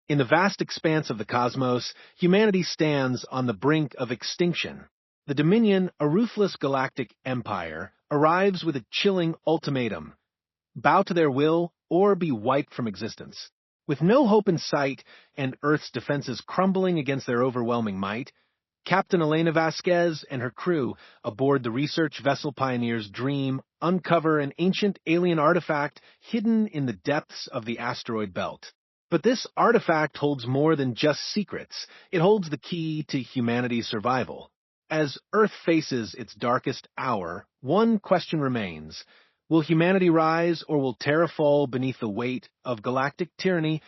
In the vast expanse of the cosmos, humanity stands on the brink of extinction. The Dominion, a ruthless galactic empire, arrives with a chilling ultimatum: bow to their will or be wiped from existence. With no hope in sight and Earth's defenses crumbling against their overwhelming might, Captain Elena Vasquez and her crew aboard the research vessel Pioneer's Dream uncover an ancient alien artifact hidden in the depths of the asteroid belt. But this artifact holds more than just secrets. It holds the key to humanity's survival. As Earth faces its darkest hour, one question remains: will humanity rise, or will Terra fall beneath the weight of galactic tyranny?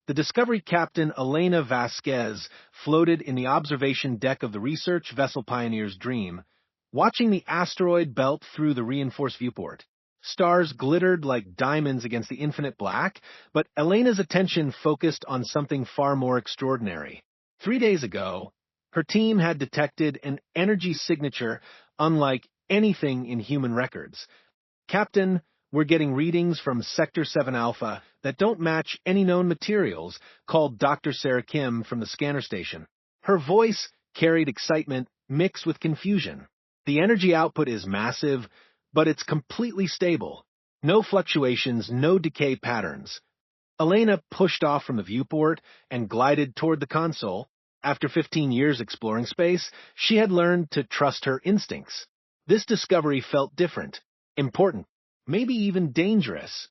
The Discovery Captain Elena Vasquez floated in the observation deck of the research vessel Pioneer's Dream, watching the asteroid belt through the reinforced viewport. Stars glittered like diamonds against the infinite black, but Elena's attention focused on something far more extraordinary. 3 days ago, her team had detected an energy signature unlike anything in human records. "Captain, we're getting readings from Sector 7 Alpha that don't match any known materials," called Dr. Sarah Kim from the scanner station. Her voice carried excitement mixed with confusion. "The energy output is massive, but it's completely stable. No fluctuations, no decay patterns." Elena pushed off from the viewport and glided toward the console. After 15 years exploring space, she had learned to trust her instincts. This discovery felt different, important, maybe even dangerous.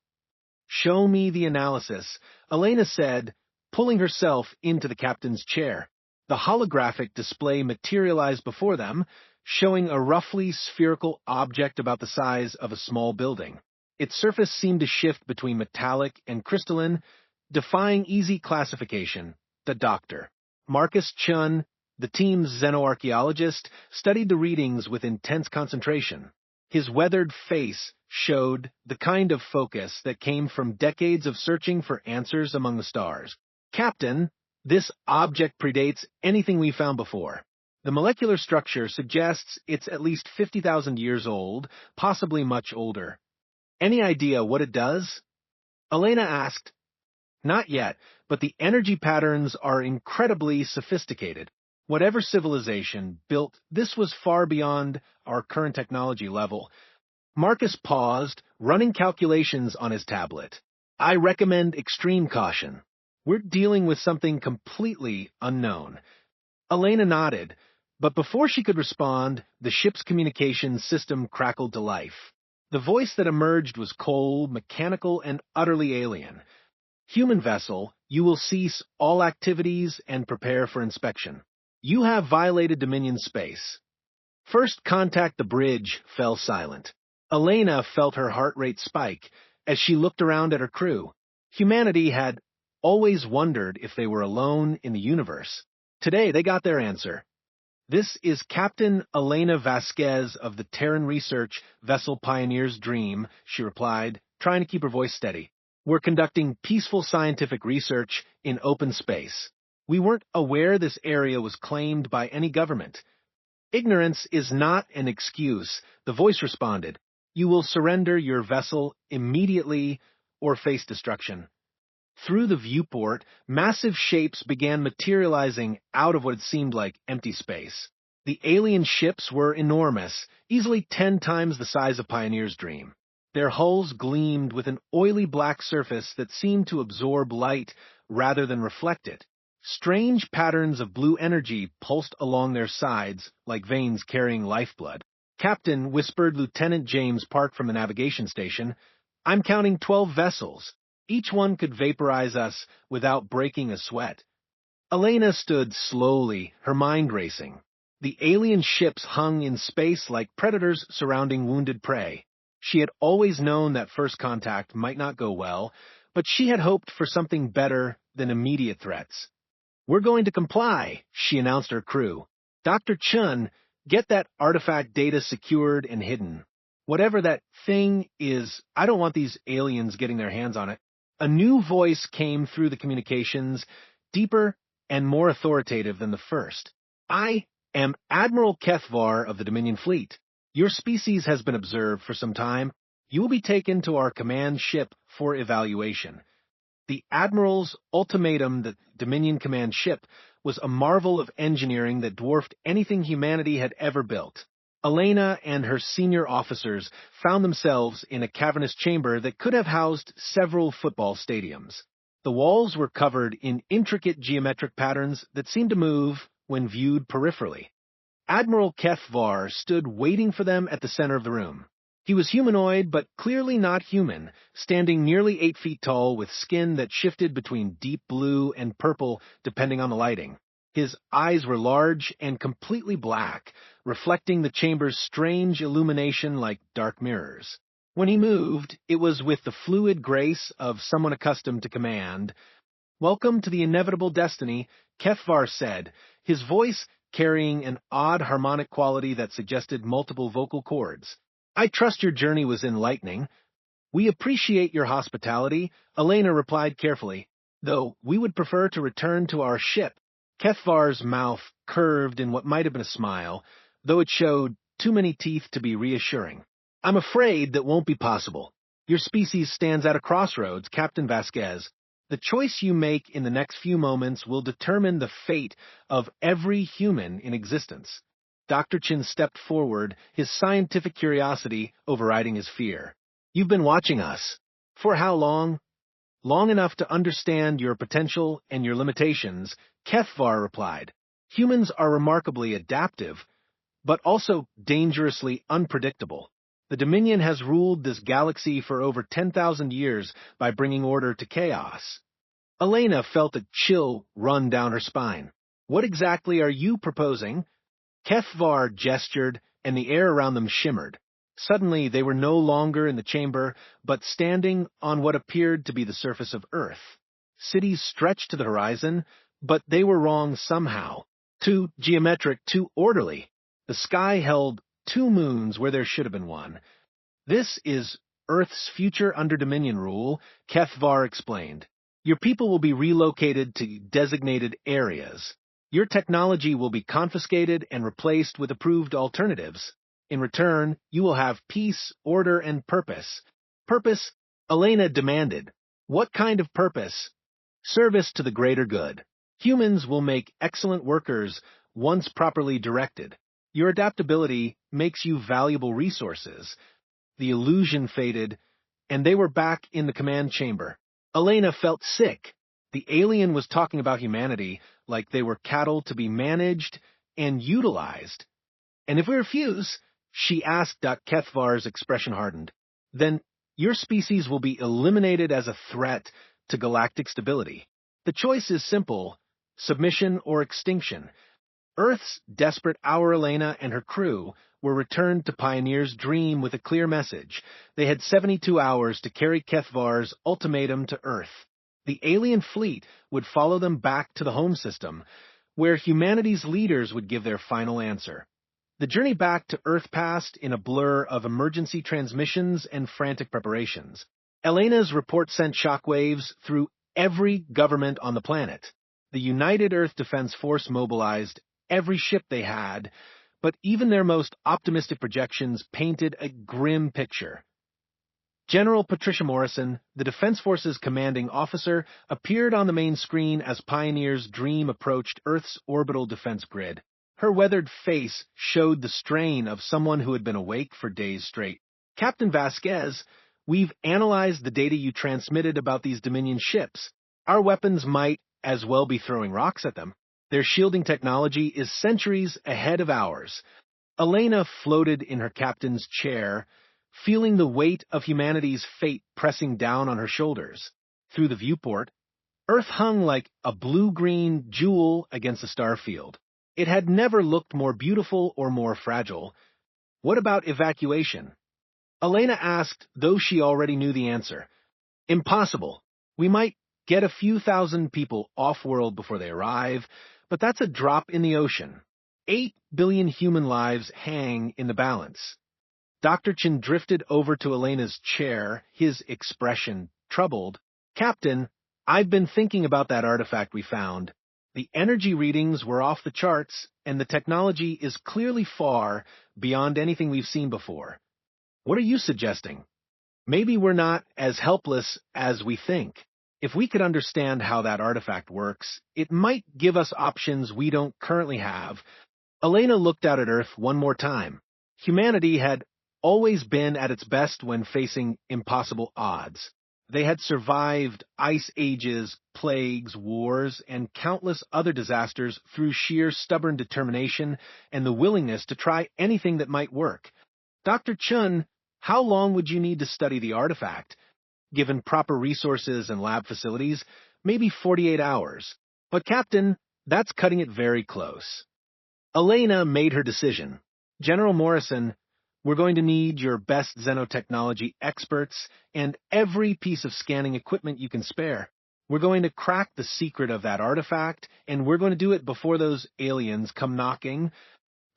"Show me the analysis," Elena said, pulling herself into the captain's chair. The holographic display materialized before them, showing a roughly spherical object about the size of a small building. Its surface seemed to shift between metallic and crystalline, defying easy classification. The doctor, Marcus Chun, the team's xenoarchaeologist, studied the readings with intense concentration. His weathered face showed the kind of focus that came from decades of searching for answers among the stars. "Captain, this object predates anything we found before. The molecular structure suggests it's at least 50,000 years old, possibly much older. Any idea what it does?" Elena asked. "Not yet, but the energy patterns are incredibly sophisticated. Whatever civilization built this was far beyond our current technology level." Marcus paused, running calculations on his tablet. "I recommend extreme caution. We're dealing with something completely unknown." Elena nodded, but before she could respond, the ship's communications system crackled to life. The voice that emerged was cold, mechanical, and utterly alien. "Human vessel, you will cease all activities and prepare for inspection. You have violated Dominion space." First contact the bridge fell silent. Elena felt her heart rate spike as she looked around at her crew. Humanity had always wondered if they were alone in the universe. Today they got their answer. "This is Captain Elena Vasquez of the Terran research vessel Pioneer's Dream," she replied, trying to keep her voice steady. "We're conducting peaceful scientific research in open space. We weren't aware this area was claimed by any government." "Ignorance is not an excuse," the voice responded. "You will surrender your vessel immediately or face destruction." Through the viewport, massive shapes began materializing out of what seemed like empty space. The alien ships were enormous, easily 10 times the size of Pioneer's Dream. Their hulls gleamed with an oily black surface that seemed to absorb light rather than reflect it. Strange patterns of blue energy pulsed along their sides like veins carrying lifeblood. "Captain," whispered Lieutenant James Park from the navigation station, "I'm counting 12 vessels. Each one could vaporize us without breaking a sweat." Elena stood slowly, her mind racing. The alien ships hung in space like predators surrounding wounded prey. She had always known that first contact might not go well, but she had hoped for something better than immediate threats. "We're going to comply," she announced her crew. "Dr. Chun, get that artifact data secured and hidden. Whatever that thing is, I don't want these aliens getting their hands on it." A new voice came through the communications, deeper and more authoritative than the first. "I am Admiral Kethvar of the Dominion Fleet. Your species has been observed for some time. You will be taken to our command ship for evaluation." The Admiral's ultimatum, the Dominion Command ship, was a marvel of engineering that dwarfed anything humanity had ever built. Elena and her senior officers found themselves in a cavernous chamber that could have housed several football stadiums. The walls were covered in intricate geometric patterns that seemed to move when viewed peripherally. Admiral Kethvar stood waiting for them at the center of the room. He was humanoid, but clearly not human, standing nearly 8 feet tall with skin that shifted between deep blue and purple depending on the lighting. His eyes were large and completely black, reflecting the chamber's strange illumination like dark mirrors. When he moved, it was with the fluid grace of someone accustomed to command. "Welcome to the inevitable destiny," Kethvar said, his voice carrying an odd harmonic quality that suggested multiple vocal cords. "I trust your journey was enlightening." "We appreciate your hospitality," Elena replied carefully, "though we would prefer to return to our ship." Kethvar's mouth curved in what might have been a smile, though it showed too many teeth to be reassuring. "I'm afraid that won't be possible. Your species stands at a crossroads, Captain Vasquez. The choice you make in the next few moments will determine the fate of every human in existence." Dr. Chin stepped forward, his scientific curiosity overriding his fear. "You've been watching us. For how long?" "Long enough to understand your potential and your limitations," Kethvar replied. "Humans are remarkably adaptive, but also dangerously unpredictable. The Dominion has ruled this galaxy for over 10,000 years by bringing order to chaos." Elena felt a chill run down her spine. "What exactly are you proposing?" Kethvar gestured, and the air around them shimmered. Suddenly, they were no longer in the chamber, but standing on what appeared to be the surface of Earth. Cities stretched to the horizon, but they were wrong somehow. Too geometric, too orderly. The sky held 2 moons where there should have been one. "This is Earth's future under Dominion rule," Kethvar explained. "Your people will be relocated to designated areas. Your technology will be confiscated and replaced with approved alternatives. In return, you will have peace, order, and purpose." "Purpose?" Elena demanded. "What kind of purpose?" "Service to the greater good. Humans will make excellent workers once properly directed. Your adaptability makes you valuable resources." The illusion faded, and they were back in the command chamber. Elena felt sick. The alien was talking about humanity like they were cattle to be managed and utilized. "And if we refuse," she asked. Kethvar's expression hardened. "Then your species will be eliminated as a threat to galactic stability. The choice is simple: submission or extinction." Earth's desperate hour. Elena and her crew were returned to Pioneer's Dream with a clear message. They had 72 hours to carry Kethvar's ultimatum to Earth. The alien fleet would follow them back to the home system, where humanity's leaders would give their final answer. The journey back to Earth passed in a blur of emergency transmissions and frantic preparations. Elena's report sent shockwaves through every government on the planet. The United Earth Defense Force mobilized every ship they had, but even their most optimistic projections painted a grim picture. General Patricia Morrison, the Defense Force's commanding officer, appeared on the main screen as Pioneer's Dream approached Earth's orbital defense grid. Her weathered face showed the strain of someone who had been awake for days straight. "Captain Vasquez, we've analyzed the data you transmitted about these Dominion ships. Our weapons might as well be throwing rocks at them. Their shielding technology is centuries ahead of ours." Elena floated in her captain's chair, feeling the weight of humanity's fate pressing down on her shoulders. Through the viewport, Earth hung like a blue-green jewel against the starfield. It had never looked more beautiful or more fragile. "What about evacuation?" Elena asked, though she already knew the answer. "Impossible. We might get a few thousand people off-world before they arrive, but that's a drop in the ocean. 8 billion human lives hang in the balance." Dr. Chin drifted over to Elena's chair, his expression troubled. "Captain, I've been thinking about that artifact we found. The energy readings were off the charts, and the technology is clearly far beyond anything we've seen before. What are you suggesting? Maybe we're not as helpless as we think." If we could understand how that artifact works, it might give us options we don't currently have. Elena looked out at Earth one more time. Humanity had always been at its best when facing impossible odds. They had survived ice ages, plagues, wars, and countless other disasters through sheer stubborn determination and the willingness to try anything that might work. Dr. Chun, how long would you need to study the artifact? Given proper resources and lab facilities, maybe 48 hours. But Captain, that's cutting it very close. Elena made her decision. General Morrison, we're going to need your best xenotechnology experts and every piece of scanning equipment you can spare. We're going to crack the secret of that artifact, and we're going to do it before those aliens come knocking.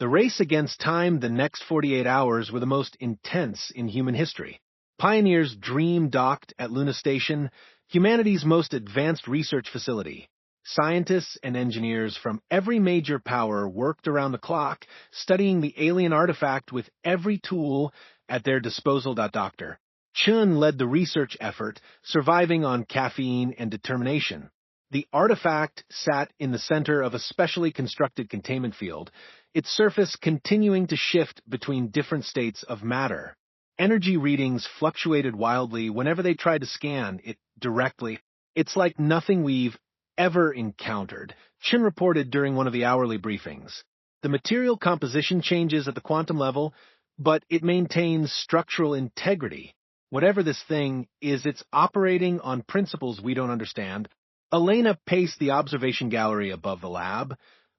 The race against time the next 48 hours were the most intense in human history. Pioneers dream-docked at Luna Station, humanity's most advanced research facility. Scientists and engineers from every major power worked around the clock, studying the alien artifact with every tool at their disposal. Dr. Chun led the research effort, surviving on caffeine and determination. The artifact sat in the center of a specially constructed containment field, its surface continuing to shift between different states of matter. Energy readings fluctuated wildly whenever they tried to scan it directly. It's like nothing we've ever encountered, Chin reported during one of the hourly briefings. The material composition changes at the quantum level, but it maintains structural integrity. Whatever this thing is, it's operating on principles we don't understand. Elena paced the observation gallery above the lab,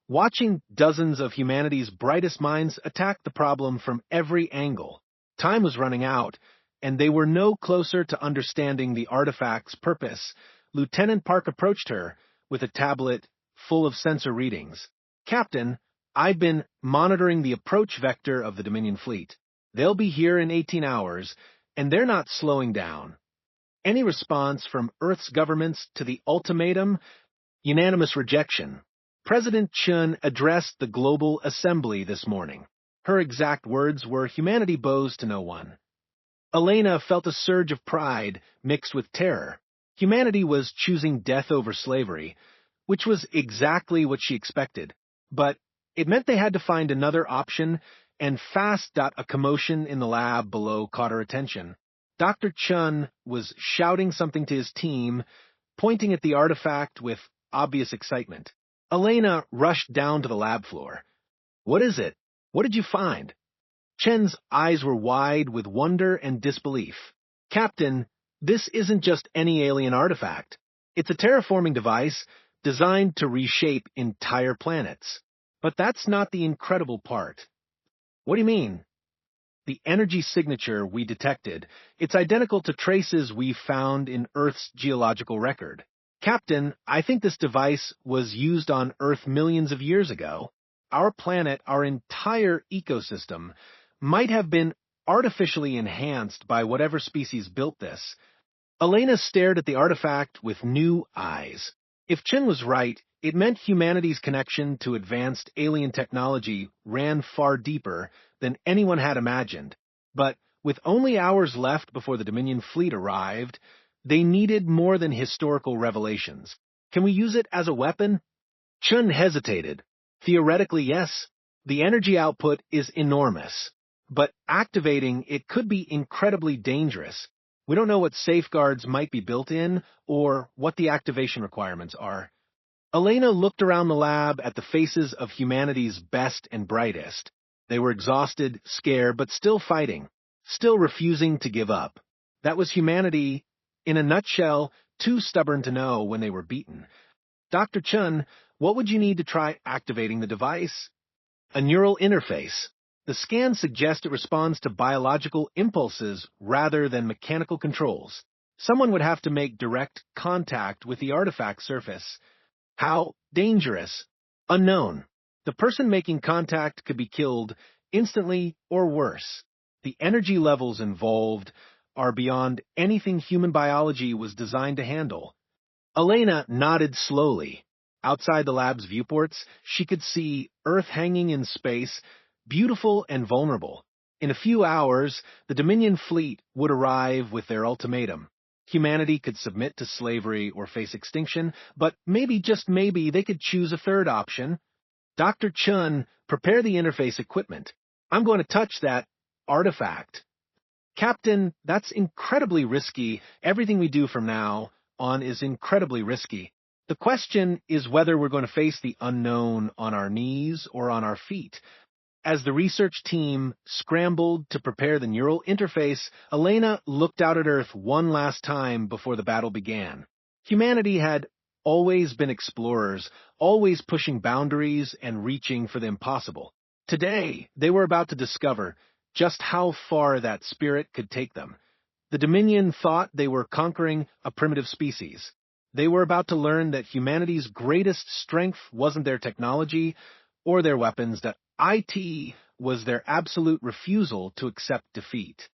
watching dozens of humanity's brightest minds attack the problem from every angle. Time was running out, and they were no closer to understanding the artifact's purpose. Lieutenant Park approached her with a tablet full of sensor readings. Captain, I've been monitoring the approach vector of the Dominion fleet. They'll be here in 18 hours, and they're not slowing down. Any response from Earth's governments to the ultimatum? Unanimous rejection. President Chun addressed the Global Assembly this morning. Her exact words were, "Humanity bows to no one." Elena felt a surge of pride mixed with terror. Humanity was choosing death over slavery, which was exactly what she expected. But it meant they had to find another option, and fast. A commotion in the lab below caught her attention. Dr. Chun was shouting something to his team, pointing at the artifact with obvious excitement. Elena rushed down to the lab floor. "What is it? What did you find?" Chen's eyes were wide with wonder and disbelief. "Captain, this isn't just any alien artifact. It's a terraforming device designed to reshape entire planets. But that's not the incredible part." "What do you mean?" "The energy signature we detected, it's identical to traces we found in Earth's geological record. Captain, I think this device was used on Earth millions of years ago. Our planet, our entire ecosystem, might have been artificially enhanced by whatever species built this." Elena stared at the artifact with new eyes. If Chin was right, it meant humanity's connection to advanced alien technology ran far deeper than anyone had imagined. But with only hours left before the Dominion fleet arrived, they needed more than historical revelations. "Can we use it as a weapon?" Chun hesitated. "Theoretically, yes. The energy output is enormous. But activating it could be incredibly dangerous. We don't know what safeguards might be built in or what the activation requirements are." Elena looked around the lab at the faces of humanity's best and brightest. They were exhausted, scared, but still fighting, still refusing to give up. That was humanity, in a nutshell, too stubborn to know when they were beaten. "Dr. Chun, what would you need to try activating the device?" "A neural interface. The scans suggest it responds to biological impulses rather than mechanical controls. Someone would have to make direct contact with the artifact surface." "How dangerous?" "Unknown. The person making contact could be killed instantly or worse. The energy levels involved are beyond anything human biology was designed to handle." Elena nodded slowly. Outside the lab's viewports, she could see Earth hanging in space, beautiful and vulnerable. In a few hours, the Dominion fleet would arrive with their ultimatum. Humanity could submit to slavery or face extinction, but maybe, just maybe, they could choose a third option. Dr. Chun, prepare the interface equipment. I'm going to touch that artifact. Captain, that's incredibly risky. Everything we do from now on is incredibly risky. The question is whether we're going to face the unknown on our knees or on our feet. As the research team scrambled to prepare the neural interface, Elena looked out at Earth one last time before the battle began. Humanity had always been explorers, always pushing boundaries and reaching for the impossible. Today, they were about to discover just how far that spirit could take them. The Dominion thought they were conquering a primitive species. They were about to learn that humanity's greatest strength wasn't their technology or their weapons, that IT was their absolute refusal to accept defeat.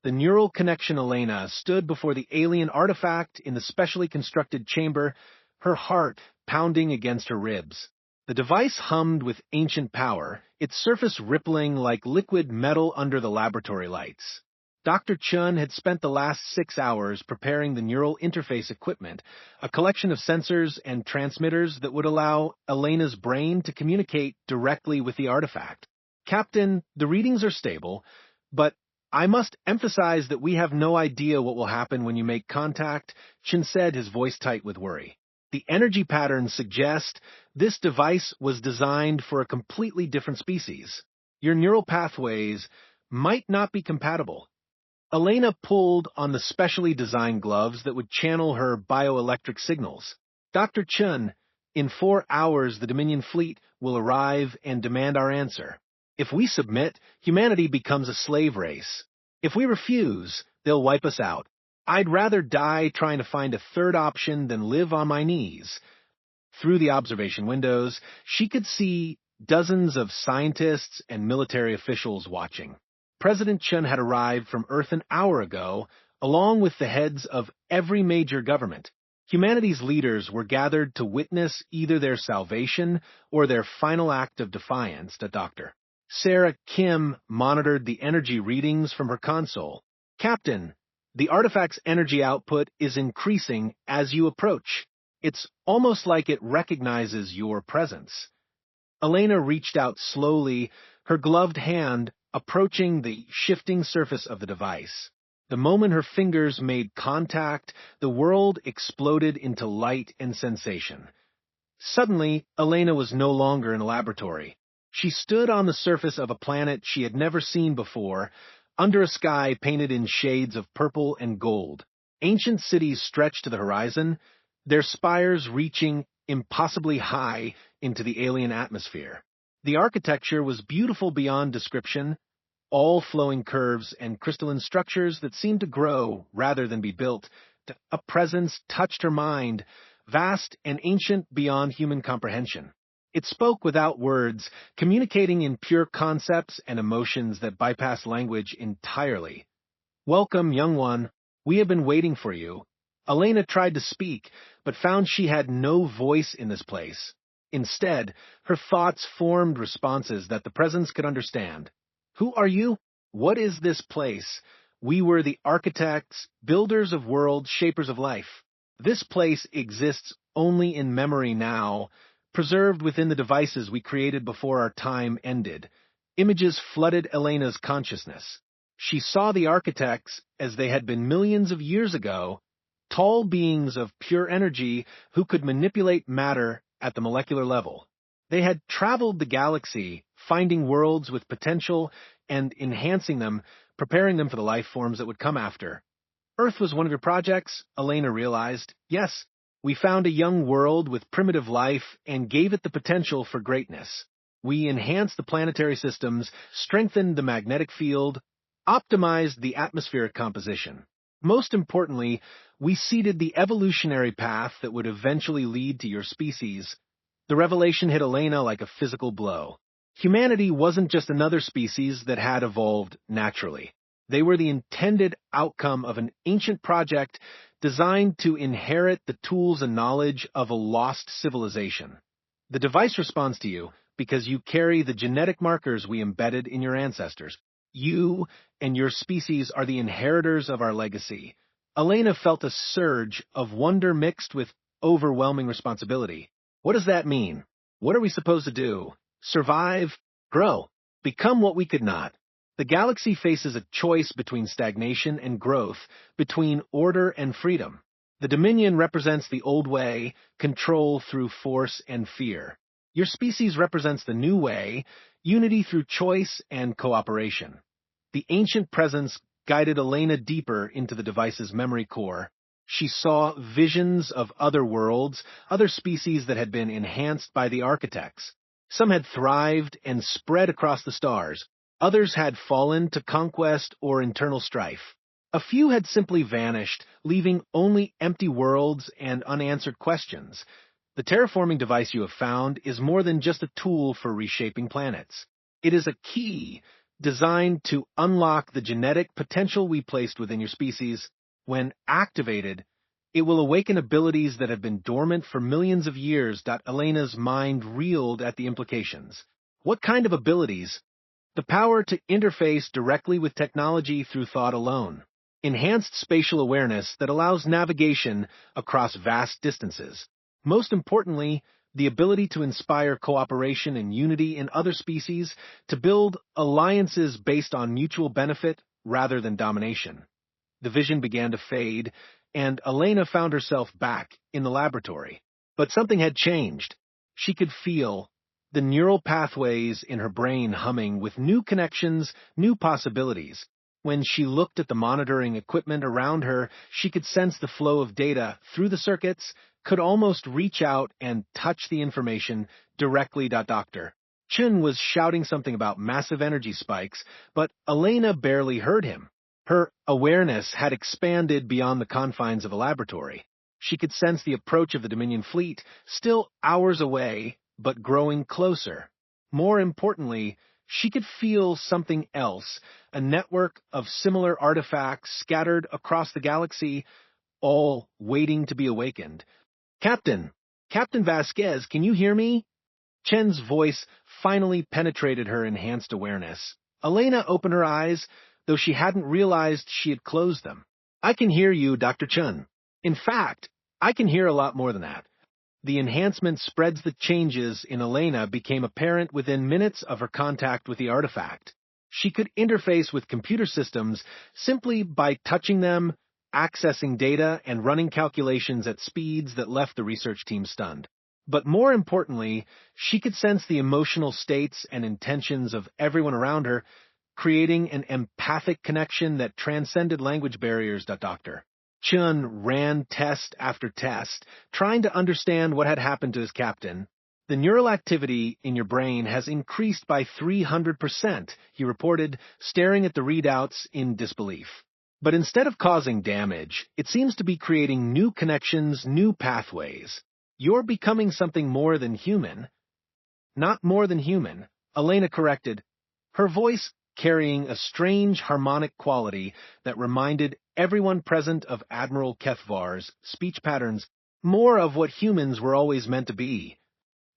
The neural connection Elena stood before the alien artifact in the specially constructed chamber, her heart pounding against her ribs. The device hummed with ancient power, its surface rippling like liquid metal under the laboratory lights. Dr. Chun had spent the last 6 hours preparing the neural interface equipment, a collection of sensors and transmitters that would allow Elena's brain to communicate directly with the artifact. Captain, the readings are stable, but I must emphasize that we have no idea what will happen when you make contact, Chun said, his voice tight with worry. The energy patterns suggest this device was designed for a completely different species. Your neural pathways might not be compatible. Elena pulled on the specially designed gloves that would channel her bioelectric signals. Dr. Chun, in 4 hours the Dominion fleet will arrive and demand our answer. If we submit, humanity becomes a slave race. If we refuse, they'll wipe us out. I'd rather die trying to find a third option than live on my knees. Through the observation windows, she could see dozens of scientists and military officials watching. President Chun had arrived from Earth an hour ago, along with the heads of every major government. Humanity's leaders were gathered to witness either their salvation or their final act of defiance, the doctor. Sarah Kim monitored the energy readings from her console. Captain, the artifact's energy output is increasing as you approach. It's almost like it recognizes your presence. Elena reached out slowly, her gloved hand approaching the shifting surface of the device. The moment her fingers made contact, the world exploded into light and sensation. Suddenly, Elena was no longer in a laboratory. She stood on the surface of a planet she had never seen before, under a sky painted in shades of purple and gold. Ancient cities stretched to the horizon, their spires reaching impossibly high into the alien atmosphere. The architecture was beautiful beyond description, all flowing curves and crystalline structures that seemed to grow rather than be built. A presence touched her mind, vast and ancient beyond human comprehension. It spoke without words, communicating in pure concepts and emotions that bypass language entirely. "Welcome, young one. We have been waiting for you." Elena tried to speak, but found she had no voice in this place. Instead, her thoughts formed responses that the presence could understand. "Who are you? What is this place? We were the architects, builders of worlds, shapers of life. This place exists only in memory now, preserved within the devices we created before our time ended." Images flooded Elena's consciousness. She saw the architects as they had been millions of years ago, tall beings of pure energy who could manipulate matter at the molecular level. They had traveled the galaxy, finding worlds with potential and enhancing them, preparing them for the life forms that would come after. Earth was one of your projects, Elena realized. Yes, we found a young world with primitive life and gave it the potential for greatness. We enhanced the planetary systems, strengthened the magnetic field, optimized the atmospheric composition. Most importantly, we seeded the evolutionary path that would eventually lead to your species. The revelation hit Elena like a physical blow. Humanity wasn't just another species that had evolved naturally. They were the intended outcome of an ancient project designed to inherit the tools and knowledge of a lost civilization. The device responds to you because you carry the genetic markers we embedded in your ancestors. You and your species are the inheritors of our legacy. Elena felt a surge of wonder mixed with overwhelming responsibility. What does that mean? What are we supposed to do? Survive? Grow? Become what we could not? The galaxy faces a choice between stagnation and growth, between order and freedom. The Dominion represents the old way, control through force and fear. Your species represents the new way, unity through choice and cooperation. The ancient presence guided Elena deeper into the device's memory core. She saw visions of other worlds, other species that had been enhanced by the architects. Some had thrived and spread across the stars. Others had fallen to conquest or internal strife. A few had simply vanished, leaving only empty worlds and unanswered questions. The terraforming device you have found is more than just a tool for reshaping planets. It is a key designed to unlock the genetic potential we placed within your species. When activated, it will awaken abilities that have been dormant for millions of years. Elena's mind reeled at the implications. What kind of abilities? The power to interface directly with technology through thought alone. Enhanced spatial awareness that allows navigation across vast distances. Most importantly, the ability to inspire cooperation and unity in other species, to build alliances based on mutual benefit rather than domination. The vision began to fade, and Elena found herself back in the laboratory. But something had changed. She could feel the neural pathways in her brain humming with new connections, new possibilities. When she looked at the monitoring equipment around her, she could sense the flow of data through the circuits, could almost reach out and touch the information directly. Dr. Chun was shouting something about massive energy spikes, but Elena barely heard him. Her awareness had expanded beyond the confines of a laboratory. She could sense the approach of the Dominion fleet, still hours away, but growing closer. More importantly, she could feel something else, a network of similar artifacts scattered across the galaxy, all waiting to be awakened. Captain Vasquez, can you hear me? Chen's voice finally penetrated her enhanced awareness. Elena opened her eyes, though she hadn't realized she had closed them. I can hear you, Dr. Chun. In fact, I can hear a lot more than that. The enhancement spreads the changes in Elena became apparent within minutes of her contact with the artifact. She could interface with computer systems simply by touching them, accessing data, and running calculations at speeds that left the research team stunned. But more importantly, she could sense the emotional states and intentions of everyone around her, creating an empathic connection that transcended language barriers. Dr. Chun ran test after test, trying to understand what had happened to his captain. The neural activity in your brain has increased by 300%, he reported, staring at the readouts in disbelief. But instead of causing damage, it seems to be creating new connections, new pathways. You're becoming something more than human. Not more than human, Elena corrected, her voice carrying a strange harmonic quality that reminded everyone present of Admiral Kethvar's speech patterns, more of what humans were always meant to be.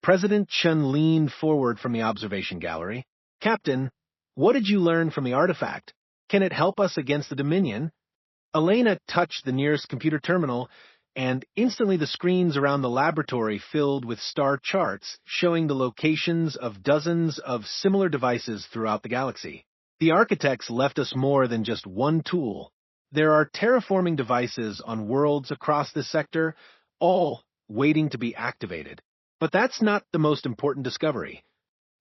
President Chun leaned forward from the observation gallery. Captain, what did you learn from the artifact? Can it help us against the Dominion? Elena touched the nearest computer terminal, and instantly the screens around the laboratory filled with star charts showing the locations of dozens of similar devices throughout the galaxy. The architects left us more than just one tool. There are terraforming devices on worlds across this sector, all waiting to be activated. But that's not the most important discovery.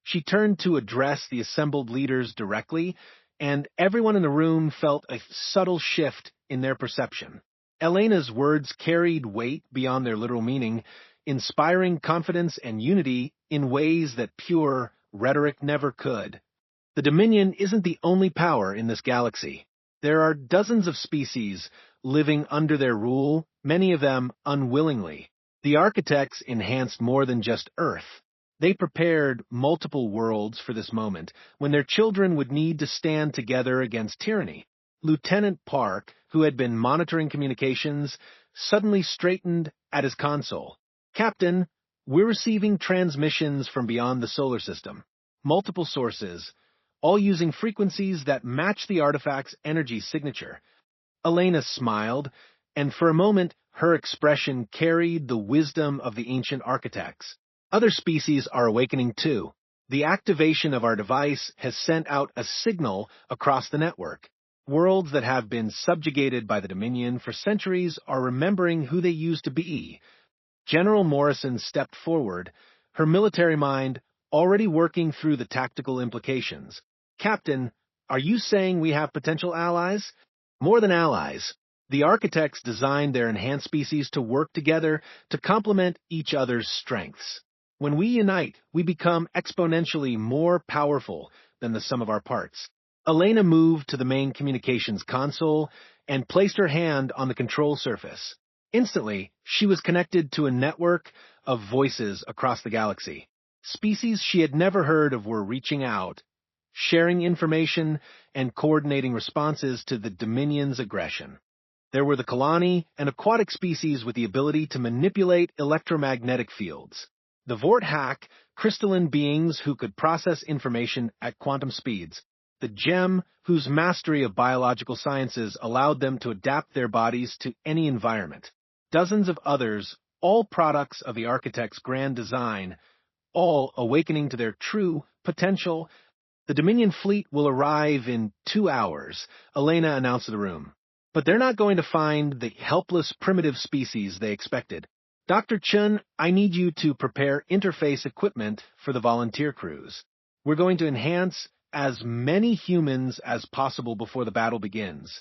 She turned to address the assembled leaders directly, and everyone in the room felt a subtle shift in their perception. Elena's words carried weight beyond their literal meaning, inspiring confidence and unity in ways that pure rhetoric never could. The Dominion isn't the only power in this galaxy. There are dozens of species living under their rule, many of them unwillingly. The architects enhanced more than just Earth. They prepared multiple worlds for this moment, when their children would need to stand together against tyranny. Lieutenant Park, who had been monitoring communications, suddenly straightened at his console. Captain, we're receiving transmissions from beyond the solar system. Multiple sources, all using frequencies that match the artifact's energy signature. Elena smiled, and for a moment her expression carried the wisdom of the ancient architects. Other species are awakening too. The activation of our device has sent out a signal across the network. Worlds that have been subjugated by the Dominion for centuries are remembering who they used to be. General Morrison stepped forward, her military mind already working through the tactical implications. Captain, are you saying we have potential allies? More than allies. The architects designed their enhanced species to work together to complement each other's strengths. When we unite, we become exponentially more powerful than the sum of our parts. Elena moved to the main communications console and placed her hand on the control surface. Instantly, she was connected to a network of voices across the galaxy. Species she had never heard of were reaching out, sharing information and coordinating responses to the Dominion's aggression. There were the Kalani, an aquatic species with the ability to manipulate electromagnetic fields. The Vort-Hack, crystalline beings who could process information at quantum speeds. The Gem, whose mastery of biological sciences allowed them to adapt their bodies to any environment. Dozens of others, all products of the architect's grand design, all awakening to their true potential. The Dominion fleet will arrive in 2 hours, Elena announced to the room. But they're not going to find the helpless primitive species they expected. Dr. Chun, I need you to prepare interface equipment for the volunteer crews. We're going to enhance as many humans as possible before the battle begins.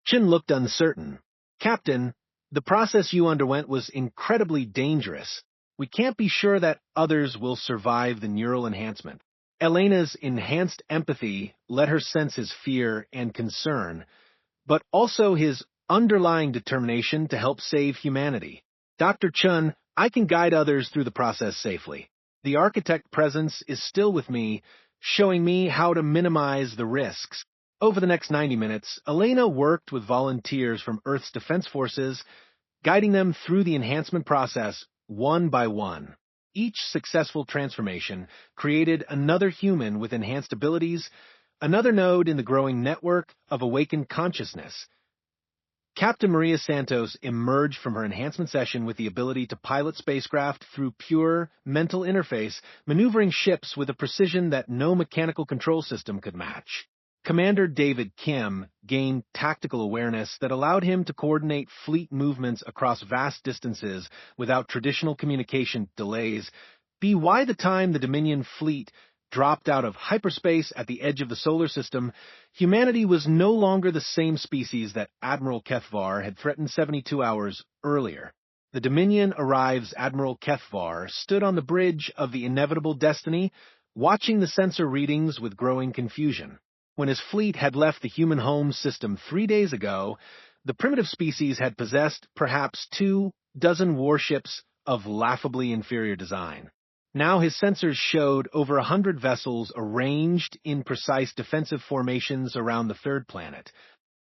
Chun looked uncertain. Captain, the process you underwent was incredibly dangerous. We can't be sure that others will survive the neural enhancement. Elena's enhanced empathy let her sense his fear and concern, but also his underlying determination to help save humanity. Dr. Chun, I can guide others through the process safely. The architect presence is still with me, showing me how to minimize the risks. Over the next 90 minutes, Elena worked with volunteers from Earth's Defense Forces, guiding them through the enhancement process one by one. Each successful transformation created another human with enhanced abilities, another node in the growing network of awakened consciousness. Captain Maria Santos emerged from her enhancement session with the ability to pilot spacecraft through pure mental interface, maneuvering ships with a precision that no mechanical control system could match. Commander David Kim gained tactical awareness that allowed him to coordinate fleet movements across vast distances without traditional communication delays. By the time the Dominion fleet dropped out of hyperspace at the edge of the solar system, humanity was no longer the same species that Admiral Kethvar had threatened 72 hours earlier. The Dominion arrives Admiral Kethvar stood on the bridge of the inevitable destiny, watching the sensor readings with growing confusion. When his fleet had left the human home system 3 days ago, the primitive species had possessed perhaps 24 warships of laughably inferior design. Now his sensors showed over 100 vessels arranged in precise defensive formations around the third planet.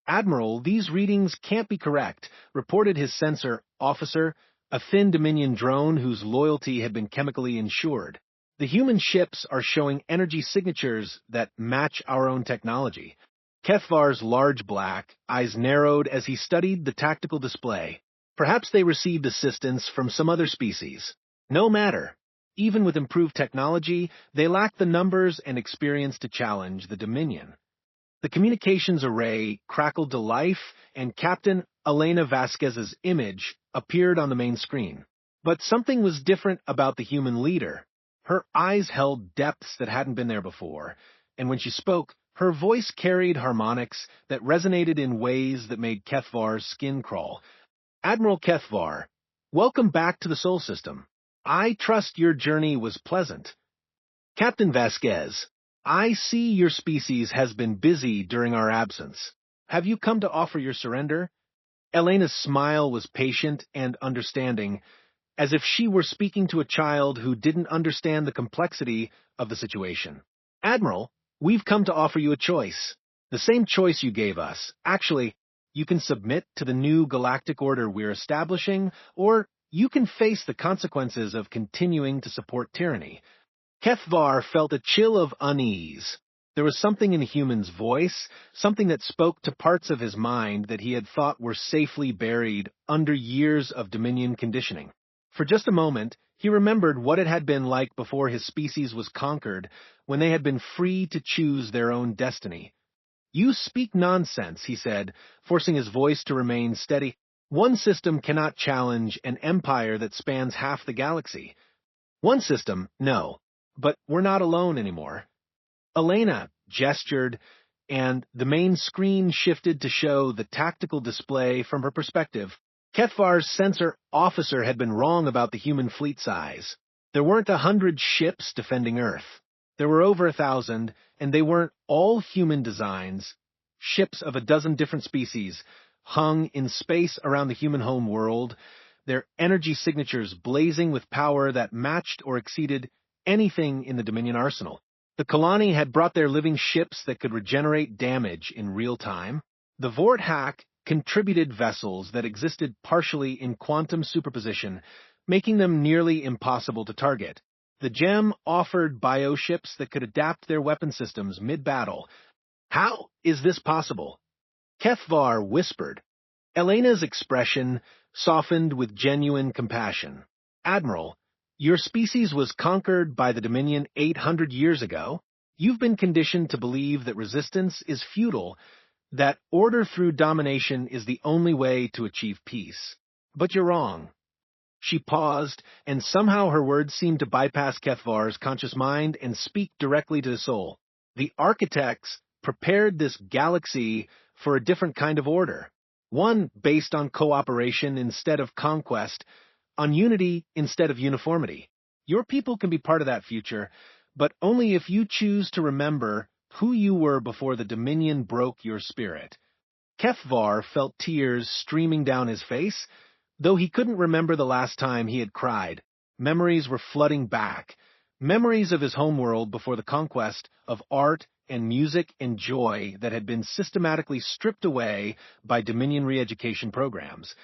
Admiral, these readings can't be correct, reported his sensor officer, a thin Dominion drone whose loyalty had been chemically insured. The human ships are showing energy signatures that match our own technology. Kethvar's large black eyes narrowed as he studied the tactical display. Perhaps they received assistance from some other species. No matter. Even with improved technology, they lack the numbers and experience to challenge the Dominion. The communications array crackled to life, and Captain Elena Vasquez's image appeared on the main screen. But something was different about the human leader. Her eyes held depths that hadn't been there before, and when she spoke, her voice carried harmonics that resonated in ways that made Kethvar's skin crawl. Admiral Kethvar, welcome back to the Sol System. I trust your journey was pleasant. Captain Vasquez, I see your species has been busy during our absence. Have you come to offer your surrender? Elena's smile was patient and understanding, as if she were speaking to a child who didn't understand the complexity of the situation. Admiral, we've come to offer you a choice. The same choice you gave us. Actually, you can submit to the new galactic order we're establishing, or you can face the consequences of continuing to support tyranny. Kethvar felt a chill of unease. There was something in the human's voice, something that spoke to parts of his mind that he had thought were safely buried under years of Dominion conditioning. For just a moment, he remembered what it had been like before his species was conquered, when they had been free to choose their own destiny. "You speak nonsense," he said, forcing his voice to remain steady. "One system cannot challenge an empire that spans half the galaxy." "One system, no. But we're not alone anymore." Elena gestured, and the main screen shifted to show the tactical display from her perspective. Kethvar's censor officer had been wrong about the human fleet size. There weren't 100 ships defending Earth. There were over 1,000, and they weren't all human designs. Ships of a dozen different species hung in space around the human home world, their energy signatures blazing with power that matched or exceeded anything in the Dominion arsenal. The colony had brought their living ships that could regenerate damage in real time. The Vort hack contributed vessels that existed partially in quantum superposition, making them nearly impossible to target. The gem offered bioships that could adapt their weapon systems mid-battle. How is this possible? Kethvar whispered. Elena's expression softened with genuine compassion. "Admiral, your species was conquered by the Dominion 800 years ago. You've been conditioned to believe that resistance is futile, that order through domination is the only way to achieve peace. But you're wrong." She paused, and somehow her words seemed to bypass Kethvar's conscious mind and speak directly to the soul. The architects prepared this galaxy for a different kind of order, one based on cooperation instead of conquest, on unity instead of uniformity. Your people can be part of that future, but only if you choose to remember who you were before the Dominion broke your spirit. Kethvar felt tears streaming down his face, though he couldn't remember the last time he had cried. Memories were flooding back, memories of his homeworld before the conquest, of art and music and joy that had been systematically stripped away by Dominion re-education programs.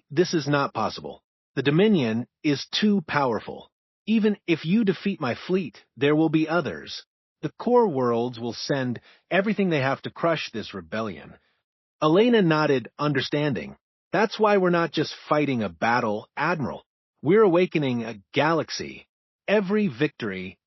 This is not possible. The Dominion is too powerful. Even if you defeat my fleet, there will be others. The core worlds will send everything they have to crush this rebellion." Elena nodded, understanding. "That's why we're not just fighting a battle, Admiral. We're awakening a galaxy. Every victory,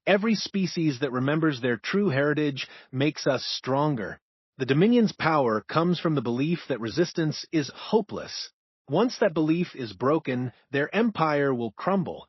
every species that remembers their true heritage makes us stronger. The Dominion's power comes from the belief that resistance is hopeless. Once that belief is broken, their empire will crumble."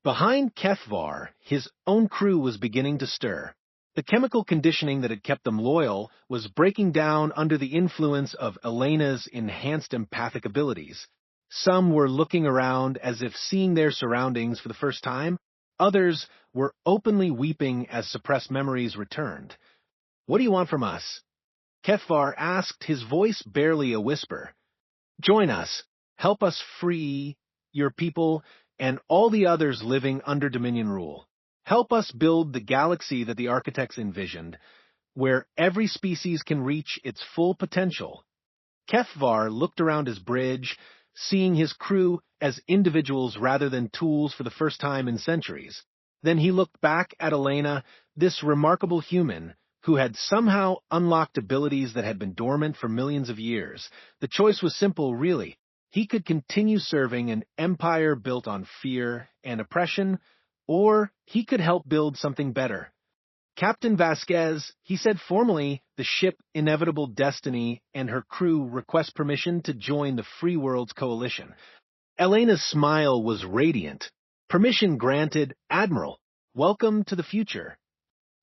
Behind Kethvar, his own crew was beginning to stir. The chemical conditioning that had kept them loyal was breaking down under the influence of Elena's enhanced empathic abilities. Some were looking around as if seeing their surroundings for the first time. Others were openly weeping as suppressed memories returned. "What do you want from us?" Kethvar asked, his voice barely a whisper. "Join us. Help us free your people and all the others living under Dominion rule. Help us build the galaxy that the architects envisioned, where every species can reach its full potential." Kethvar looked around his bridge, seeing his crew as individuals rather than tools for the first time in centuries. Then he looked back at Elena, this remarkable human who had somehow unlocked abilities that had been dormant for millions of years. The choice was simple, really. He could continue serving an empire built on fear and oppression, or he could help build something better. "Captain Vasquez," he said formally, "the ship Inevitable Destiny and her crew request permission to join the Free Worlds Coalition." Elena's smile was radiant. "Permission granted, Admiral. Welcome to the future."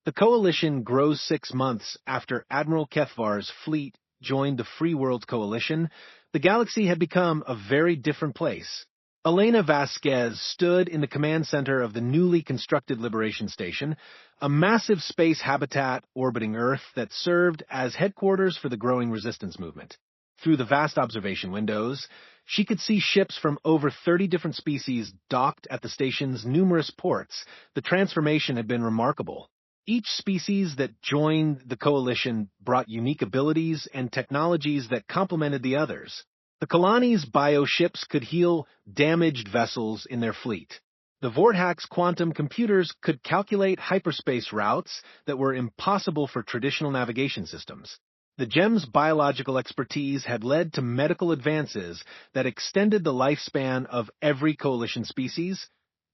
The coalition grows 6 months after Admiral Kethvar's fleet joined the Free Worlds Coalition. The galaxy had become a very different place. Elena Vasquez stood in the command center of the newly constructed Liberation Station, a massive space habitat orbiting Earth that served as headquarters for the growing resistance movement. Through the vast observation windows, she could see ships from over 30 different species docked at the station's numerous ports. The transformation had been remarkable. Each species that joined the coalition brought unique abilities and technologies that complemented the others. The colony's bioships could heal damaged vessels in their fleet. The Vorthax quantum computers could calculate hyperspace routes that were impossible for traditional navigation systems. The gem's biological expertise had led to medical advances that extended the lifespan of every coalition species,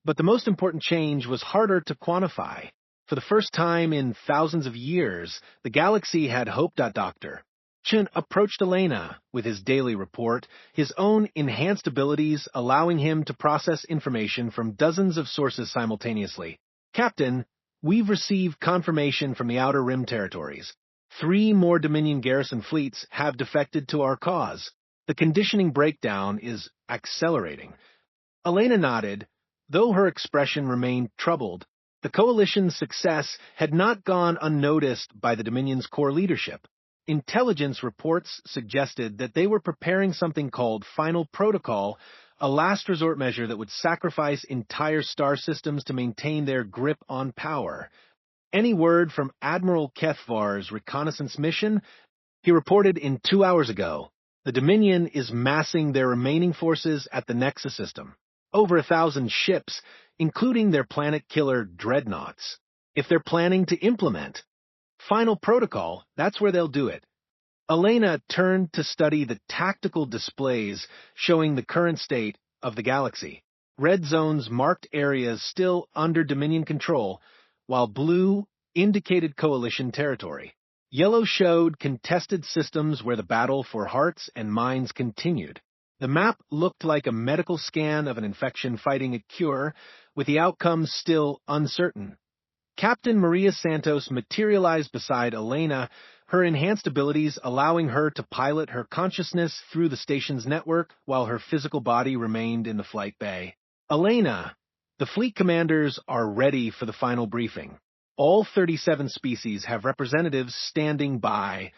but the most important change was harder to quantify. For the first time in thousands of years, the galaxy had hope. Dr. Chen approached Elena with his daily report, his own enhanced abilities allowing him to process information from dozens of sources simultaneously. Captain, we've received confirmation from the Outer Rim territories. 3 more Dominion garrison fleets have defected to our cause. The conditioning breakdown is accelerating. Elena nodded, though her expression remained troubled. The Coalition's success had not gone unnoticed by the Dominion's core leadership. Intelligence reports suggested that they were preparing something called Final Protocol, a last resort measure that would sacrifice entire star systems to maintain their grip on power. Any word from Admiral Kethvar's reconnaissance mission? He reported in 2 hours ago. The Dominion is massing their remaining forces at the Nexus system. Over 1,000 ships, including their planet-killer dreadnoughts. If they're planning to implement Final Protocol, that's where they'll do it. Elena turned to study the tactical displays showing the current state of the galaxy. Red zones marked areas still under Dominion control, while blue indicated Coalition territory. Yellow showed contested systems where the battle for hearts and minds continued. The map looked like a medical scan of an infection fighting a cure, with the outcomes still uncertain. Captain Maria Santos materialized beside Elena, her enhanced abilities allowing her to pilot her consciousness through the station's network while her physical body remained in the flight bay. Elena, the fleet commanders are ready for the final briefing. All 37 species have representatives standing by.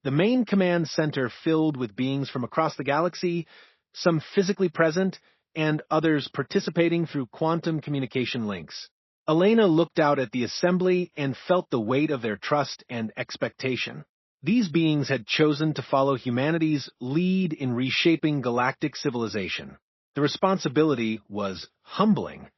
The main command center filled with beings from across the galaxy, some physically present, and others participating through quantum communication links. Elena looked out at the assembly and felt the weight of their trust and expectation. These beings had chosen to follow humanity's lead in reshaping galactic civilization. The responsibility was humbling.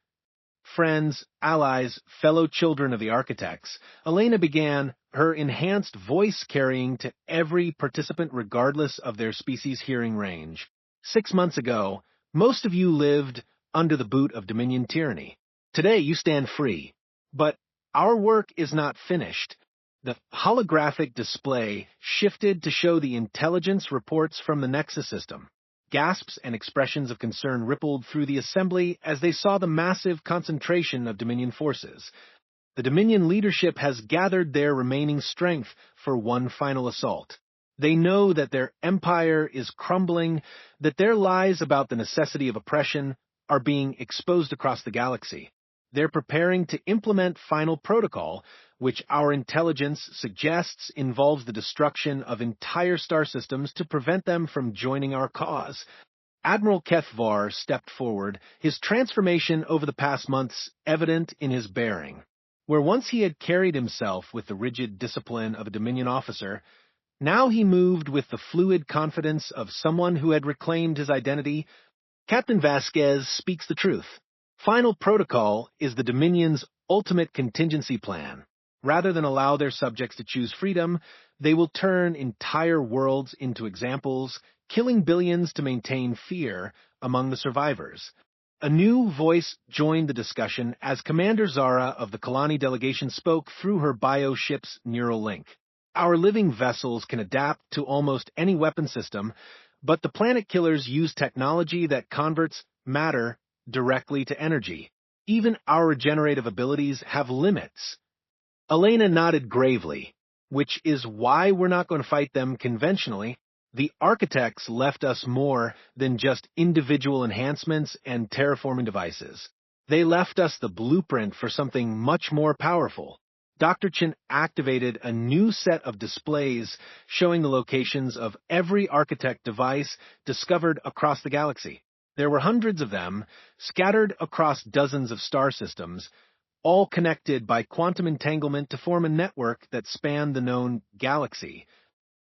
Friends, allies, fellow children of the architects, Elena began, her enhanced voice carrying to every participant regardless of their species' hearing range. 6 months ago, most of you lived under the boot of Dominion tyranny. Today you stand free. But our work is not finished. The holographic display shifted to show the intelligence reports from the Nexus system. Gasps and expressions of concern rippled through the assembly as they saw the massive concentration of Dominion forces. The Dominion leadership has gathered their remaining strength for one final assault. They know that their empire is crumbling, that their lies about the necessity of oppression are being exposed across the galaxy. They're preparing to implement Final Protocol, which our intelligence suggests involves the destruction of entire star systems to prevent them from joining our cause. Admiral Kethvar stepped forward, his transformation over the past months evident in his bearing. Where once he had carried himself with the rigid discipline of a Dominion officer, now he moved with the fluid confidence of someone who had reclaimed his identity. Captain Vasquez speaks the truth. Final Protocol is the Dominion's ultimate contingency plan. Rather than allow their subjects to choose freedom, they will turn entire worlds into examples, killing billions to maintain fear among the survivors. A new voice joined the discussion as Commander Zara of the Kalani delegation spoke through her bio-ship's neural link. Our living vessels can adapt to almost any weapon system, but the planet killers use technology that converts matter directly to energy. Even our regenerative abilities have limits. Elena nodded gravely, which is why we're not going to fight them conventionally. The architects left us more than just individual enhancements and terraforming devices. They left us the blueprint for something much more powerful. Dr. Chen activated a new set of displays showing the locations of every architect device discovered across the galaxy. There were hundreds of them, scattered across dozens of star systems, all connected by quantum entanglement to form a network that spanned the known galaxy.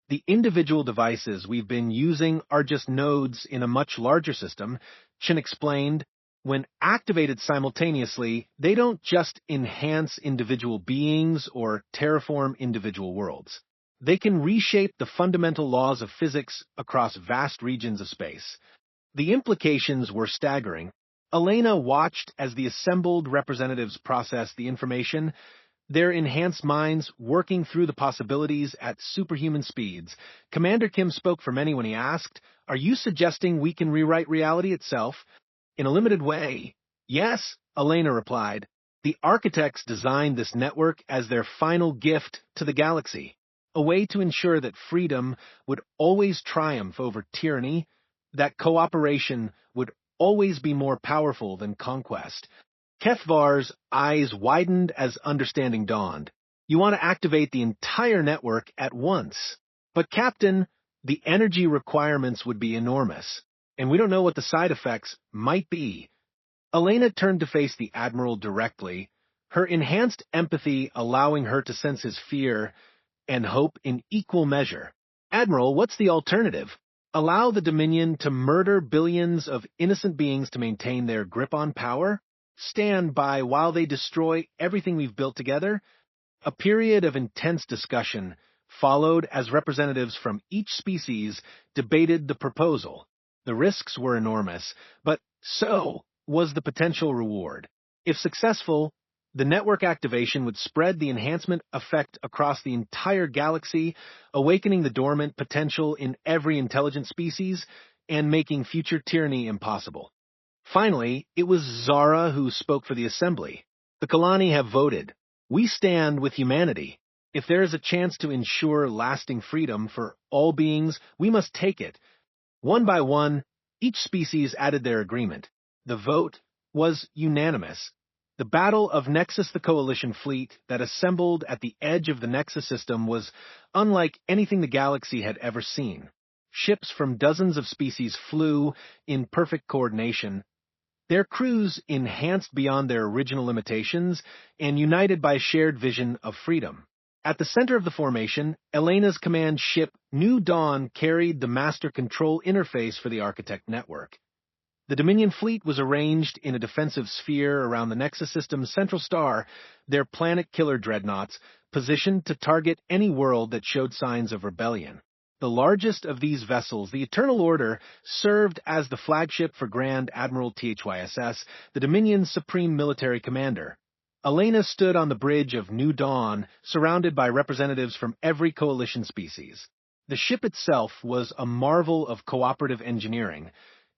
The individual devices we've been using are just nodes in a much larger system, Chen explained. When activated simultaneously, they don't just enhance individual beings or terraform individual worlds. They can reshape the fundamental laws of physics across vast regions of space. The implications were staggering. Elena watched as the assembled representatives processed the information, their enhanced minds working through the possibilities at superhuman speeds. Commander Kim spoke for many when he asked, "Are you suggesting we can rewrite reality itself?" In a limited way. Yes, Elena replied. The architects designed this network as their final gift to the galaxy, a way to ensure that freedom would always triumph over tyranny, that cooperation would always be more powerful than conquest. Kethvar's eyes widened as understanding dawned. You want to activate the entire network at once. But Captain, the energy requirements would be enormous, and we don't know what the side effects might be. Elena turned to face the Admiral directly, her enhanced empathy allowing her to sense his fear and hope in equal measure. "Admiral, what's the alternative? Allow the Dominion to murder billions of innocent beings to maintain their grip on power? Stand by while they destroy everything we've built together?" A period of intense discussion followed as representatives from each species debated the proposal. The risks were enormous, but so was the potential reward. If successful, the network activation would spread the enhancement effect across the entire galaxy, awakening the dormant potential in every intelligent species and making future tyranny impossible. Finally, it was Zara who spoke for the Assembly. "The Kalani have voted. We stand with humanity. If there is a chance to ensure lasting freedom for all beings, we must take it." One by one, each species added their agreement. The vote was unanimous. The Battle of Nexus, the Coalition fleet that assembled at the edge of the Nexus system, was unlike anything the galaxy had ever seen. Ships from dozens of species flew in perfect coordination, their crews enhanced beyond their original limitations and united by a shared vision of freedom. At the center of the formation, Elena's command ship New Dawn carried the master control interface for the Architect network. The Dominion fleet was arranged in a defensive sphere around the Nexus system's central star, their planet killer dreadnoughts, positioned to target any world that showed signs of rebellion. The largest of these vessels, the Eternal Order, served as the flagship for Grand Admiral THYSS, the Dominion's supreme military commander. Elena stood on the bridge of New Dawn, surrounded by representatives from every coalition species. The ship itself was a marvel of cooperative engineering,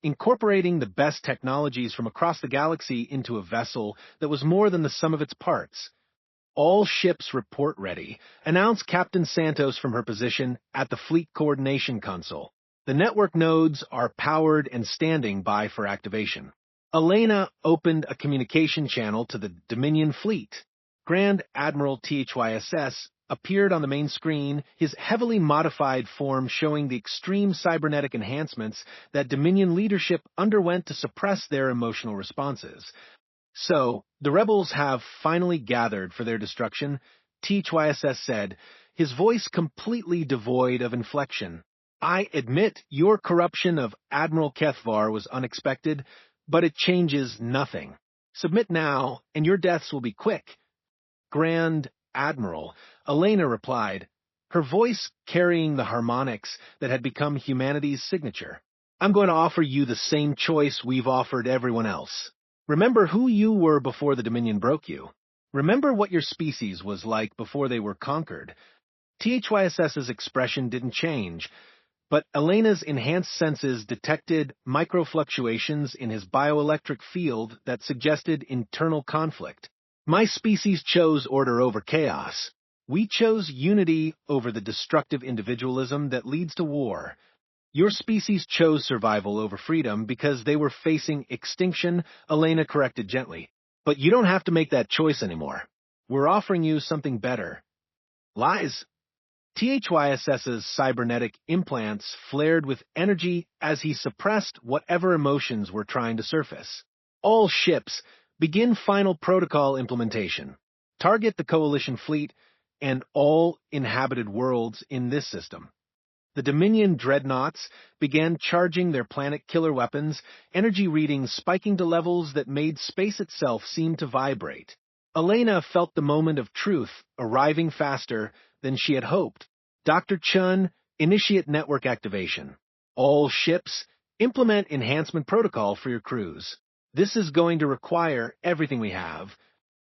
incorporating the best technologies from across the galaxy into a vessel that was more than the sum of its parts. "All ships report ready," announced Captain Santos from her position at the Fleet Coordination Console. "The network nodes are powered and standing by for activation." Elena opened a communication channel to the Dominion fleet. Grand Admiral THYSS appeared on the main screen, his heavily modified form showing the extreme cybernetic enhancements that Dominion leadership underwent to suppress their emotional responses. "So, the rebels have finally gathered for their destruction," THYSS said, his voice completely devoid of inflection. "I admit your corruption of Admiral Kethvar was unexpected, but it changes nothing. Submit now, and your deaths will be quick." "Grand Admiral," Elena replied, her voice carrying the harmonics that had become humanity's signature. "I'm going to offer you the same choice we've offered everyone else. Remember who you were before the Dominion broke you. Remember what your species was like before they were conquered." THYSS's expression didn't change, but Elena's enhanced senses detected microfluctuations in his bioelectric field that suggested internal conflict. "My species chose order over chaos. We chose unity over the destructive individualism that leads to war. Your species chose survival over freedom because they were facing extinction," Elena corrected gently. "But you don't have to make that choice anymore. We're offering you something better." "Lies." THYSS's cybernetic implants flared with energy as he suppressed whatever emotions were trying to surface. "All ships, begin final protocol implementation. Target the Coalition fleet and all inhabited worlds in this system." The Dominion dreadnoughts began charging their planet killer weapons, energy readings spiking to levels that made space itself seem to vibrate. Elena felt the moment of truth arriving faster than she had hoped. Dr. Chun, initiate network activation. All ships, implement enhancement protocol for your crews. This is going to require everything we have.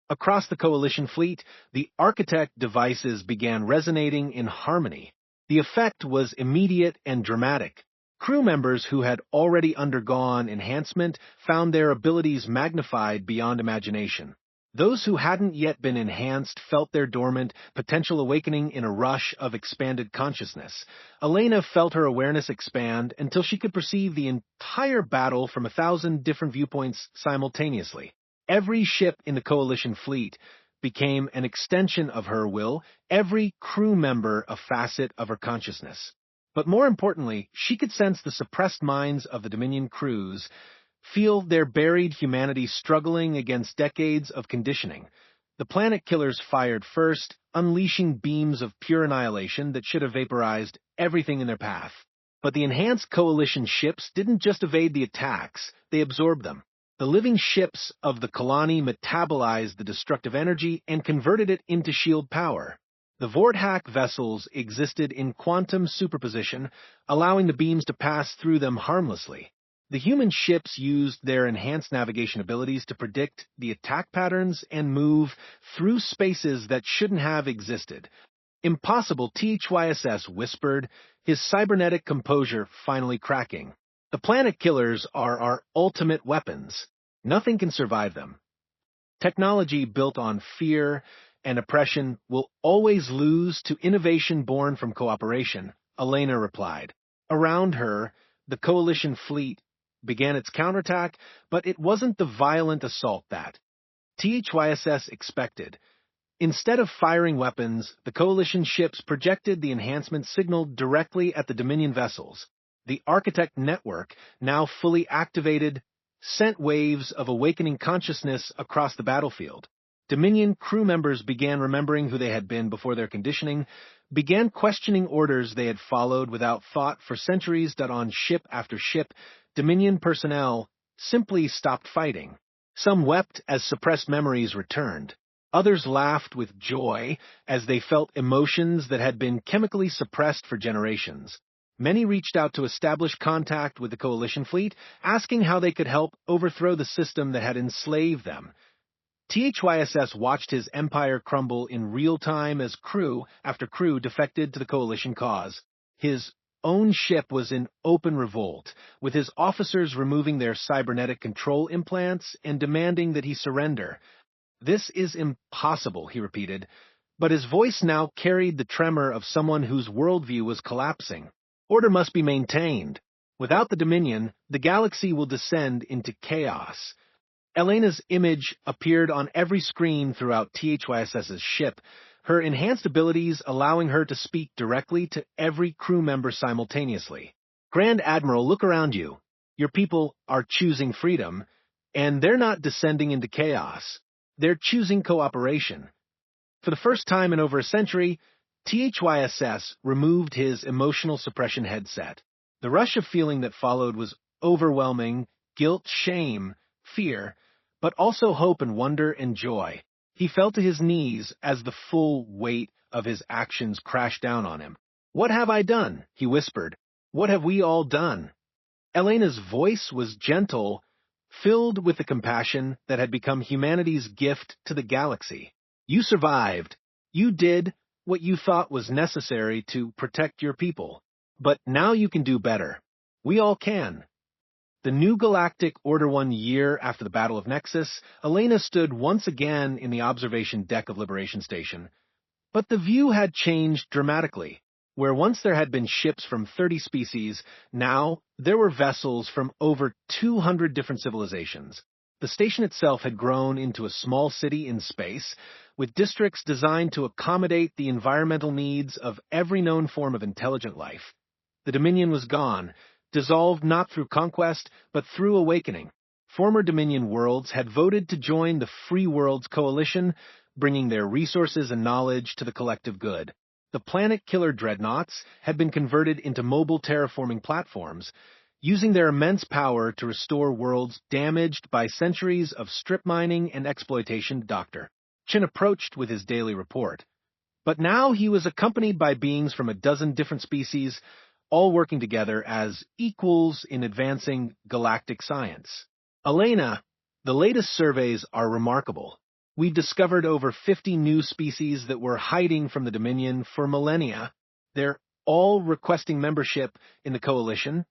Across the Coalition fleet, the Architect devices began resonating in harmony. The effect was immediate and dramatic. Crew members who had already undergone enhancement found their abilities magnified beyond imagination. Those who hadn't yet been enhanced felt their dormant potential awakening in a rush of expanded consciousness. Elena felt her awareness expand until she could perceive the entire battle from 1,000 different viewpoints simultaneously. Every ship in the Coalition fleet became an extension of her will, every crew member a facet of her consciousness. But more importantly, she could sense the suppressed minds of the Dominion crews, feel their buried humanity struggling against decades of conditioning. The planet killers fired first, unleashing beams of pure annihilation that should have vaporized everything in their path. But the enhanced Coalition ships didn't just evade the attacks, they absorbed them. The living ships of the colony metabolized the destructive energy and converted it into shield power. The Vorthack vessels existed in quantum superposition, allowing the beams to pass through them harmlessly. The human ships used their enhanced navigation abilities to predict the attack patterns and move through spaces that shouldn't have existed. Impossible, THYSS whispered, his cybernetic composure finally cracking. The planet killers are our ultimate weapons. Nothing can survive them. Technology built on fear and oppression will always lose to innovation born from cooperation, Elena replied. Around her, the Coalition fleet began its counterattack, but it wasn't the violent assault that THYSS expected. Instead of firing weapons, the Coalition ships projected the enhancement signal directly at the Dominion vessels. The Architect network, now fully activated, sent waves of awakening consciousness across the battlefield. Dominion crew members began remembering who they had been before their conditioning, began questioning orders they had followed without thought for centuries. On ship after ship, Dominion personnel simply stopped fighting. Some wept as suppressed memories returned. Others laughed with joy as they felt emotions that had been chemically suppressed for generations. Many reached out to establish contact with the Coalition fleet, asking how they could help overthrow the system that had enslaved them. THYSS watched his empire crumble in real time as crew after crew defected to the Coalition cause. His own ship was in open revolt, with his officers removing their cybernetic control implants and demanding that he surrender. "This is impossible," he repeated, but his voice now carried the tremor of someone whose worldview was collapsing. "Order must be maintained. Without the Dominion, the galaxy will descend into chaos." Elena's image appeared on every screen throughout THYSS's ship, her enhanced abilities allowing her to speak directly to every crew member simultaneously. "Grand Admiral, look around you. Your people are choosing freedom, and they're not descending into chaos. They're choosing cooperation." For the first time in over a century, THYSS removed his emotional suppression headset. The rush of feeling that followed was overwhelming: guilt, shame, fear, but also hope and wonder and joy. He fell to his knees as the full weight of his actions crashed down on him. "What have I done?" he whispered. "What have we all done?" Elena's voice was gentle, filled with the compassion that had become humanity's gift to the galaxy. "You survived. You did what you thought was necessary to protect your people. But now you can do better. We all can." The new galactic Order 1 year after the Battle of Nexus, Elena stood once again in the observation deck of Liberation Station. But the view had changed dramatically. Where once there had been ships from 30 species, now there were vessels from over 200 different civilizations. The station itself had grown into a small city in space, with districts designed to accommodate the environmental needs of every known form of intelligent life. The Dominion was gone, dissolved not through conquest, but through awakening. Former Dominion worlds had voted to join the Free Worlds Coalition, bringing their resources and knowledge to the collective good. The planet-killer dreadnoughts had been converted into mobile terraforming platforms, using their immense power to restore worlds damaged by centuries of strip mining and exploitation. Dr. Chin approached with his daily report. But now he was accompanied by beings from a dozen different species, all working together as equals in advancing galactic science. Elena, the latest surveys are remarkable. We've discovered over 50 new species that were hiding from the Dominion for millennia. They're all requesting membership in the coalition.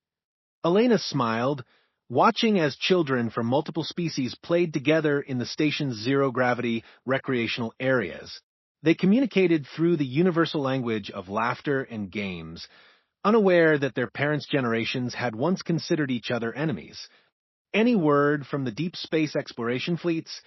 Elena smiled, watching as children from multiple species played together in the station's zero-gravity recreational areas. They communicated through the universal language of laughter and games, unaware that their parents' generations had once considered each other enemies. Any word from the deep space exploration fleets?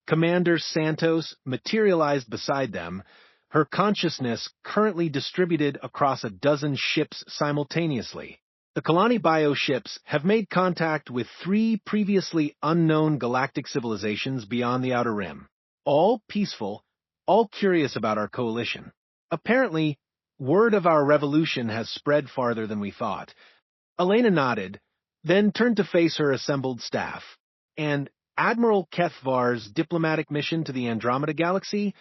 Commander Santos materialized beside them, her consciousness currently distributed across a dozen ships simultaneously. The Kalani bioships have made contact with 3 previously unknown galactic civilizations beyond the Outer Rim, all peaceful, all curious about our coalition. Apparently, word of our revolution has spread farther than we thought. Elena nodded, then turned to face her assembled staff. And Admiral Kethvar's diplomatic mission to the Andromeda Galaxy?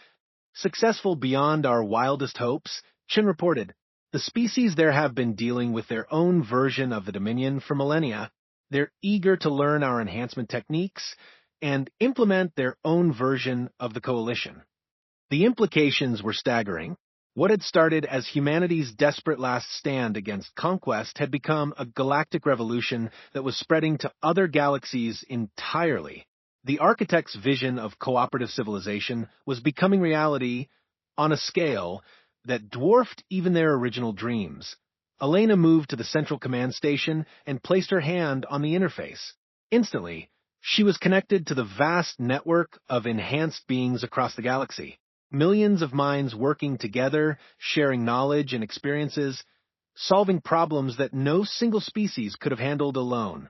Successful beyond our wildest hopes, Chin reported. The species there have been dealing with their own version of the Dominion for millennia. They're eager to learn our enhancement techniques and implement their own version of the coalition. The implications were staggering. What had started as humanity's desperate last stand against conquest had become a galactic revolution that was spreading to other galaxies entirely. The architect's vision of cooperative civilization was becoming reality on a scale that dwarfed even their original dreams. Elena moved to the central command station and placed her hand on the interface. Instantly, she was connected to the vast network of enhanced beings across the galaxy. Millions of minds working together, sharing knowledge and experiences, solving problems that no single species could have handled alone.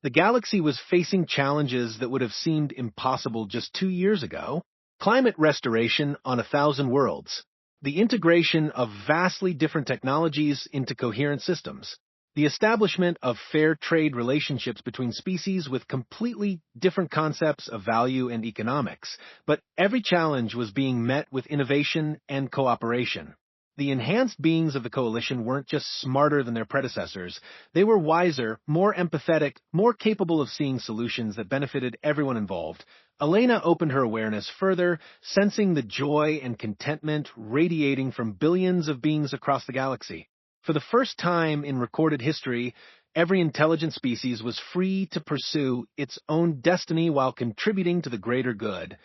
The galaxy was facing challenges that would have seemed impossible just 2 years ago. Climate restoration on 1,000 worlds. The integration of vastly different technologies into coherent systems. The establishment of fair trade relationships between species with completely different concepts of value and economics, but every challenge was being met with innovation and cooperation. The enhanced beings of the coalition weren't just smarter than their predecessors, they were wiser, more empathetic, more capable of seeing solutions that benefited everyone involved. Elena opened her awareness further, sensing the joy and contentment radiating from billions of beings across the galaxy. For the first time in recorded history, every intelligent species was free to pursue its own destiny while contributing to the greater good.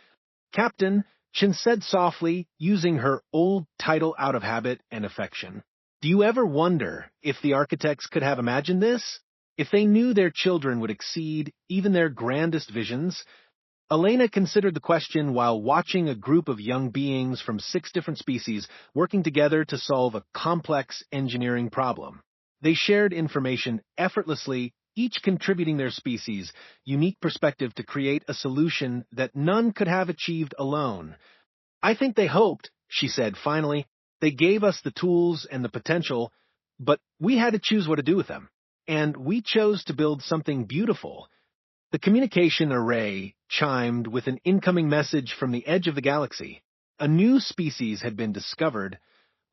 Captain, Chin said softly, using her old title out of habit and affection. Do you ever wonder if the architects could have imagined this? If they knew their children would exceed even their grandest visions? Elena considered the question while watching a group of young beings from 6 different species working together to solve a complex engineering problem. They shared information effortlessly, each contributing their species' unique perspective to create a solution that none could have achieved alone. I think they hoped, she said finally. They gave us the tools and the potential, but we had to choose what to do with them. And we chose to build something beautiful. The communication array chimed with an incoming message from the edge of the galaxy. A new species had been discovered,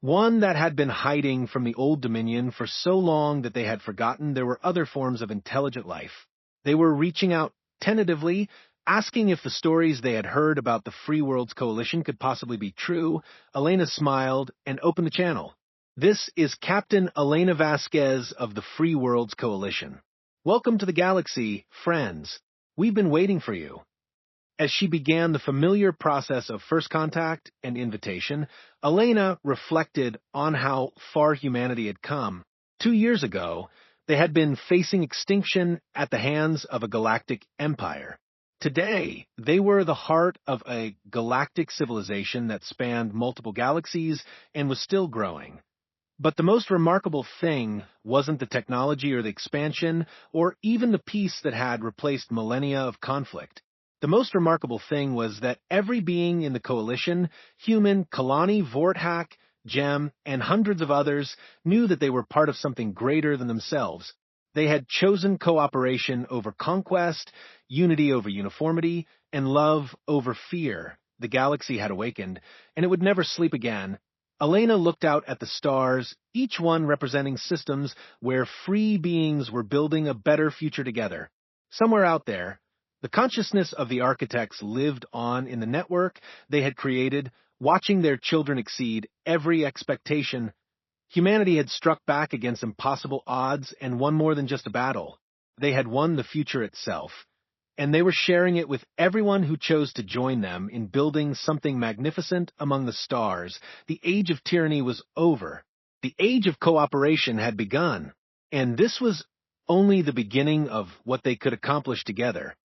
one that had been hiding from the old Dominion for so long that they had forgotten there were other forms of intelligent life. They were reaching out tentatively, asking if the stories they had heard about the Free Worlds Coalition could possibly be true. Elena smiled and opened the channel. This is Captain Elena Vasquez of the Free Worlds Coalition. Welcome to the galaxy, friends. We've been waiting for you. As she began the familiar process of first contact and invitation, Elena reflected on how far humanity had come. 2 years ago, they had been facing extinction at the hands of a galactic empire. Today, they were the heart of a galactic civilization that spanned multiple galaxies and was still growing. But the most remarkable thing wasn't the technology or the expansion, or even the peace that had replaced millennia of conflict. The most remarkable thing was that every being in the coalition, human, Kalani, Vorthak, Gem, and hundreds of others knew that they were part of something greater than themselves. They had chosen cooperation over conquest, unity over uniformity, and love over fear. The galaxy had awakened, and it would never sleep again. Elena looked out at the stars, each one representing systems where free beings were building a better future together. Somewhere out there, the consciousness of the architects lived on in the network they had created, watching their children exceed every expectation. Humanity had struck back against impossible odds and won more than just a battle. They had won the future itself, and they were sharing it with everyone who chose to join them in building something magnificent among the stars. The age of tyranny was over. The age of cooperation had begun, and this was only the beginning of what they could accomplish together.